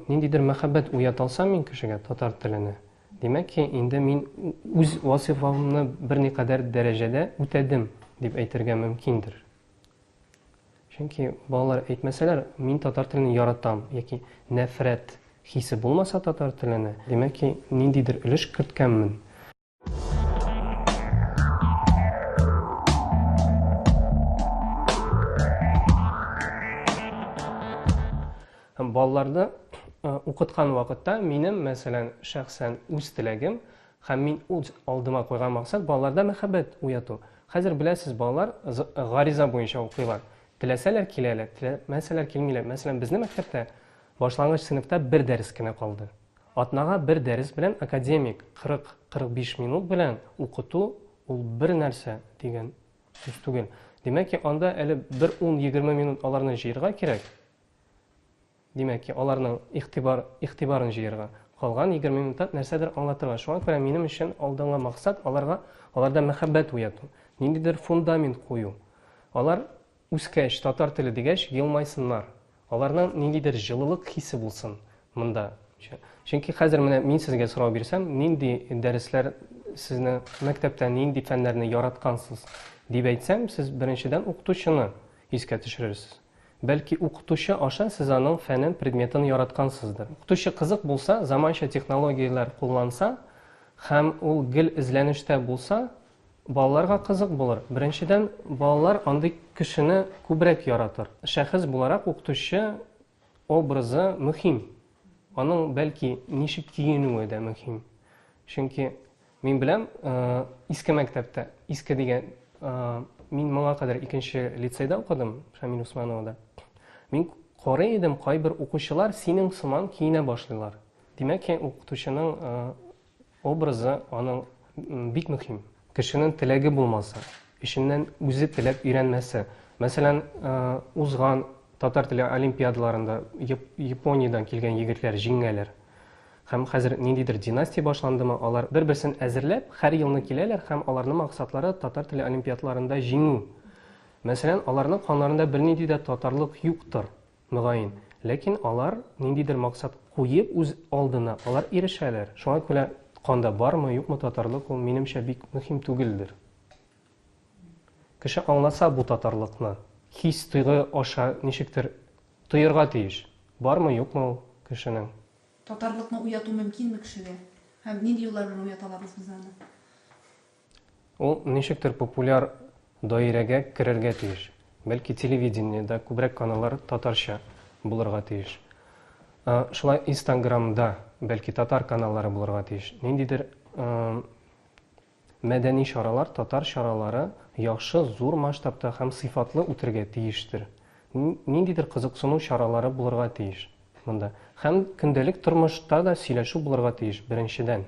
ниндидер мәхәббәт уята алсам мин кешегә татар теленә, димәк ки, инде мин үз вазифамны берникадәр дәрәҗәдә үтәдем дип әйтергә мөмкиндер. Чөнки балалар әйтмәсәләр, мин татар телен яратам, яки нәфрәт хисе булмаса татар теленә, димәк ки, ниндидер өлеш керткәнмен. Балаларды укыткан вакытта минем, мәсәлән, шәхсән үз теләгем һәм мин үз алдыма куйган максат балаларда мәхәббәт уяту. Хәзер беләсез, балалар гариза буенча укыйлар. Теләсәләр киләләр, теләмәсәләр килмиләр. Мәсәлән, безнең мәктәптә башлангыч сыйныфта бер дәрес кенә калды. Атнага бер дәрес белән академик 40-45 минут белән укыту ул бер нәрсә дигән сүз түгел. Димәк ки, анда әле 10-20 минут аларны җыярга кирәк. Димәк ки, аларның игътибарын җыярга. Калган 20 минутта нәрсәдер аңлатырга. Шуңа күрә минем өчен алдынгы максат аларда мәхәббәт уяту, ниндидер фундамент кую. Алар үскәч, татар теле дигәч, елмайсыннар. Аларның ниндидер җылылык хисе булсын монда. Чөнки хәзер менә мин сезгә сорау бирсәм, нинди дәресләр сезне мәктәптә нинди фәннәрне яраткансыз дип әйтсәм, сез беренчедән укытучыны искә төшерерсез. Бәлки укытучы аша сез аның фәнен, предметын яраткансыздыр. Укытучы кызык булса, заманча технологиялар кулланса һәм ул гел эзләнештә булса, балаларга кызык булыр. Беренчедән, балалар андый кешене күбрәк яратыр. Шәхес буларак укытучы образы мөһим. Аның бәлки ничек киенүе дә мөһим. Чөнки мин беләм, иске мәктәптә, иске дигән, мин моңа кадәр 2нче лицейда укыдым, Шамил Усмановда. Мин карый идем, кайбер укучылар синең сыман киенә башлыйлар. Димәк ки, укытучының образы аның бик мөһим. Кешенең теләге булмаса, эшеннән үзе теләп өйрәнмәсә. Мәсәлән, узган татар теле олимпиадаларында Япониядән килгән егетләр җиңәләр. Һәм хәзер ниндидер династия башландымы, алар бер-берсен әзерләп, һәр елны киләләр һәм аларның максатлары татар теле олимпиадаларында җиңү. Мәсәлән, аларның канларында бернинди дә татарлык юктыр, мөгаен. Ләкин алар ниндидер максат куеп үз алдына, алар ирешәләр. Шуңа күрә канда бармы, юкмы татарлык, ул минемчә бик мөһим түгелдер. Кеше аңласа бу татарлыкны, хис тойгы аша ничектер тоерга тиеш. Бармы, юкмы ул кешенең? Татарлыкны уяту мөмкинме кешегә? Һәм нинди юллар белән уята алабыз без аны? Ул ничектер популяр даирәгә керергә тиеш. Бәлки телевидениедә күбрәк каналлар татарча булырга тиеш. Шулай Инстаграмда бәлки татар каналлары булырга тиеш. Ниндидер мәдәни чаралар, татар чаралары яхшы, зур масштабта һәм сыйфатлы үтәргә тиештер. Ниндидер кызыксыну чаралары булырга тиеш монда. Һәм көндәлек тормышта да сөйләшү булырга тиеш беренчедән.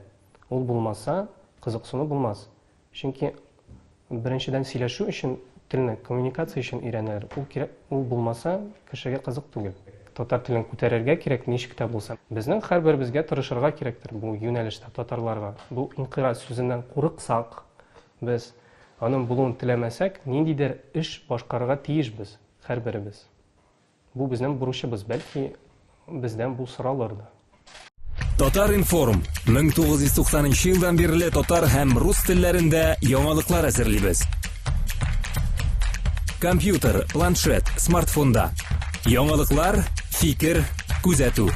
Ул булмаса, кызыксыну булмас. Чөнки беренчедән сөйләшү өчен, телне коммуникация өчен өйрәнәләр. Ул булмаса, кешегә кызык түгел. Татар телен күтәрергә кирәк, ничек тә булса. Безнең һәрберебезгә тырышырга кирәктер бу юнәлештә татарларга. Бу инкыйрат сүзеннән курыксак, без аның булуын теләмәсәк, ниндидер эш башкарырга тиешбез һәрберебез. Бу безнең бурычыбыз, бәлки бездән бу соралыр да. Татар информ 1990 елдан бирле татар һәм рус телләрендә яңалыклар әзерлибез. Компьютер, планшет, смартфонда. Яңалыклар, фикер, күзәтү.